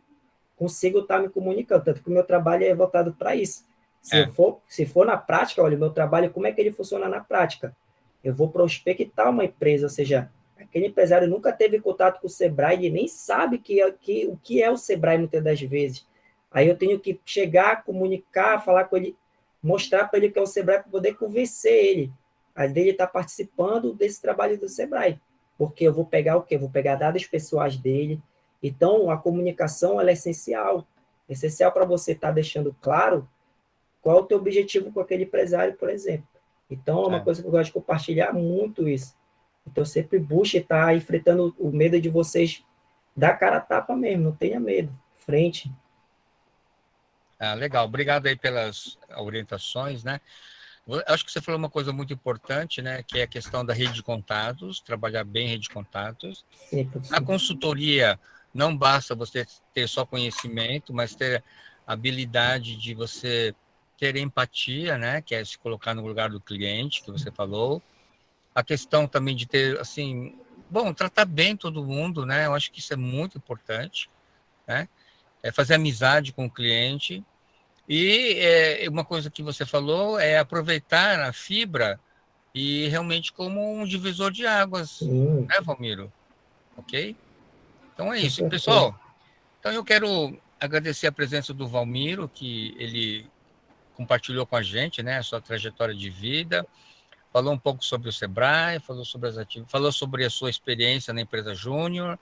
consigo estar me comunicando, tanto que o meu trabalho é voltado para isso. É, Se for na prática, olha, o meu trabalho, como é que ele funciona na prática? Eu vou prospectar uma empresa, ou seja, aquele empresário nunca teve contato com o Sebrae, ele nem sabe o que é o Sebrae muitas das vezes. Aí eu tenho que chegar, comunicar, falar com ele, mostrar para ele o que é o Sebrae para poder convencer ele. A dele estar participando desse trabalho do Sebrae. Porque eu vou pegar o quê? Eu vou pegar dados pessoais dele. Então, a comunicação ela é essencial. Essencial para você estar deixando claro qual é o teu objetivo com aquele empresário, por exemplo. Então, é uma é. coisa que eu gosto de compartilhar muito isso. Então, sempre busque estar enfrentando o medo de vocês dar cara a tapa mesmo, não tenha medo. Frente. Ah, legal, obrigado aí pelas orientações, né? Acho que você falou uma coisa muito importante, né? Que é a questão da rede de contatos, trabalhar bem rede de contatos. Sim, Na professor. consultoria, não basta você ter só conhecimento, mas ter habilidade de você ter empatia, né? Que é se colocar no lugar do cliente, que você falou. A questão também de ter, assim, bom, tratar bem todo mundo, né? Eu acho que isso é muito importante, né? É fazer amizade com o cliente. E uma coisa que você falou é aproveitar a fibra e realmente como um divisor de águas, Sim, né, Valmiro? Ok? Então é com isso. certeza. Pessoal, então eu quero agradecer a presença do Valmiro, que ele compartilhou com a gente, né, a sua trajetória de vida, falou um pouco sobre o Sebrae, falou sobre a sua experiência na empresa Júnior,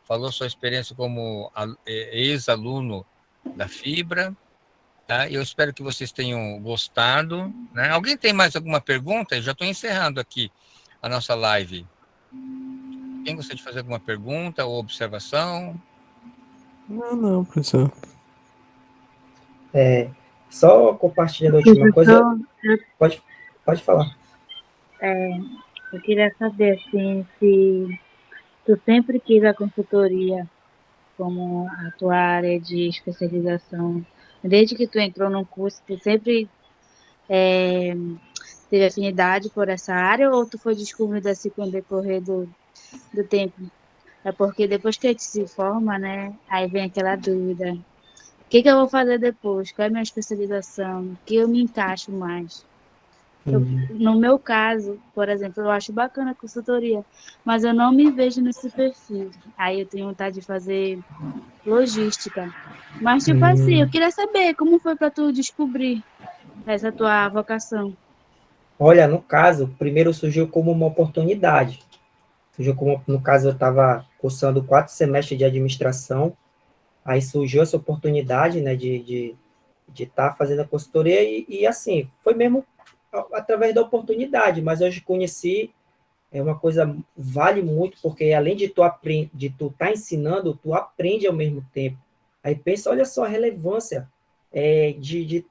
falou sua experiência como ex-aluno da Fibra, tá? Eu espero que vocês tenham gostado, né? Alguém tem mais alguma pergunta? Eu já estou encerrando aqui a nossa live. Quem gostaria de fazer alguma pergunta ou observação? Não, não, professor. Só compartilhando a última coisa, pode falar. Eu queria saber, assim, se tu sempre quis a consultoria como a tua área de especialização. Desde que tu entrou no curso, tu sempre teve afinidade por essa área ou tu foi descobrindo assim com o decorrer do tempo? É porque depois que a gente se forma, né, aí vem aquela dúvida. O que eu vou fazer depois? Qual é a minha especialização? O que eu me encaixo mais? No meu caso, por exemplo, eu acho bacana a consultoria, mas eu não me vejo nesse perfil. Aí eu tenho vontade de fazer logística. Mas, tipo assim, eu queria saber como foi para tu descobrir essa tua vocação. Olha, no caso, primeiro surgiu como uma oportunidade. Surgiu como, no caso, eu estava cursando 4 semestres de administração, aí surgiu essa oportunidade, né, de estar fazendo a consultoria e, assim, foi mesmo através da oportunidade, mas hoje conheci, é uma coisa, vale muito, porque além de tu estar ensinando, tu aprende ao mesmo tempo. Aí pensa, olha só a relevância de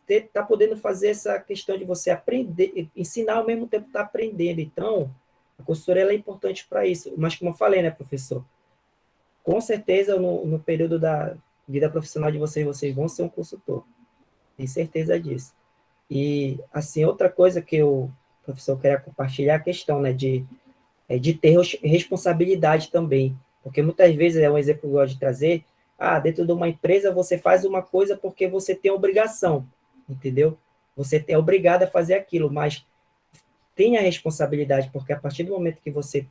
estar podendo fazer essa questão de você aprender, ensinar ao mesmo tempo que está aprendendo. Então, a consultoria ela é importante para isso. Mas, como eu falei, né, professor? Com certeza, no período da vida profissional de vocês, vocês vão ser um consultor. Tenho certeza disso. E, assim, outra coisa que o professor queria compartilhar é a questão, né, de ter responsabilidade também. Porque muitas vezes, é um exemplo que eu gosto de trazer, dentro de uma empresa você faz uma coisa porque você tem obrigação, entendeu? Você é obrigado a fazer aquilo, mas tenha responsabilidade, porque a partir do momento que você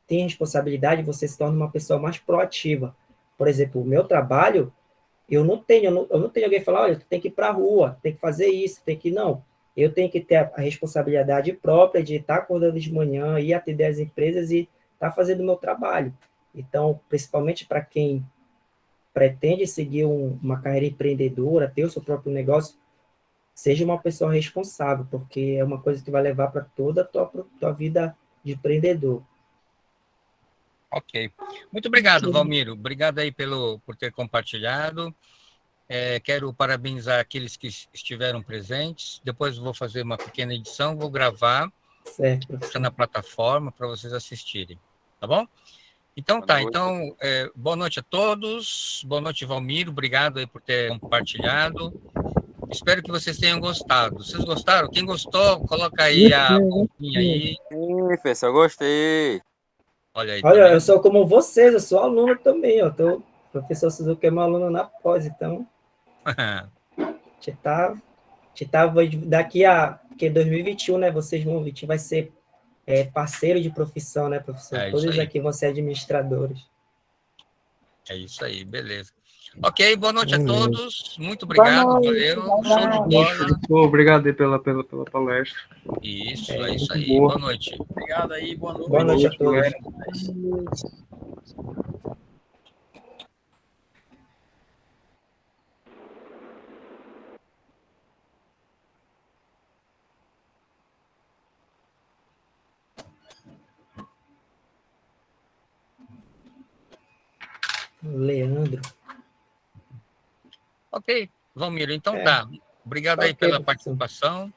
tem responsabilidade, você se torna uma pessoa mais proativa. Por exemplo, o meu trabalho, eu não tenho alguém que falar, olha, tu tem que ir para a rua, tem que fazer isso, tem que... Não, eu tenho que ter a responsabilidade própria de estar acordando de manhã, ir atender as empresas e estar fazendo o meu trabalho. Então, principalmente para quem pretende seguir uma carreira empreendedora, ter o seu próprio negócio, seja uma pessoa responsável, porque é uma coisa que vai levar para toda a tua vida de empreendedor. Ok. Muito obrigado, Valmiro. Obrigado aí por ter compartilhado. Quero parabenizar aqueles que estiveram presentes. Depois vou fazer uma pequena edição, vou gravar, Certo, deixar na professor. plataforma para vocês assistirem. Tá bom? Então tá. Então, boa noite a todos. Boa noite, Valmiro. Obrigado aí por ter compartilhado. Espero que vocês tenham gostado. Vocês gostaram? Quem gostou, coloca aí a mãozinha aí. Sim, professor, gostei. Olha aí, Olha, também. eu sou como vocês, eu sou aluno também, ó. O professor Suzuki é meu aluno na pós, então daqui a 2021, né? Vocês vão, a gente vai ser parceiro de profissão, né, professor? É isso Todos aí. aqui vão ser administradores. É isso aí, beleza. Ok, boa noite a Beleza. todos. Muito obrigado, valeu. Show de bola. Obrigado aí pela palestra. Isso, é muito isso aí. boa. Boa noite. Obrigado aí, boa noite. Boa noite a todos. galera. Leandro. Ok, Valmiro, então tá. Obrigado aí Ok, pela professor. participação.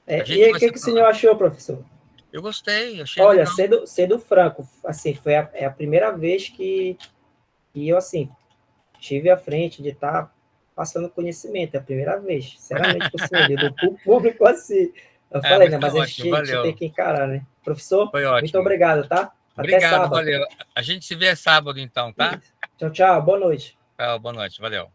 E aí, o que o senhor achou, professor? Eu gostei, achei Olha, legal. sendo franco, assim, foi a primeira vez que eu, assim, tive à frente de estar passando conhecimento, é a primeira vez, sinceramente, para o senhor, do público assim. Eu falei, Mas né, tá mas a ótimo, gente tem valeu. que encarar, né? Professor, Foi muito ótimo. obrigado, tá? Até Obrigado, sábado. valeu. A gente se vê sábado, então, tá? Tchau, tchau, boa noite. Tchau, boa noite, valeu.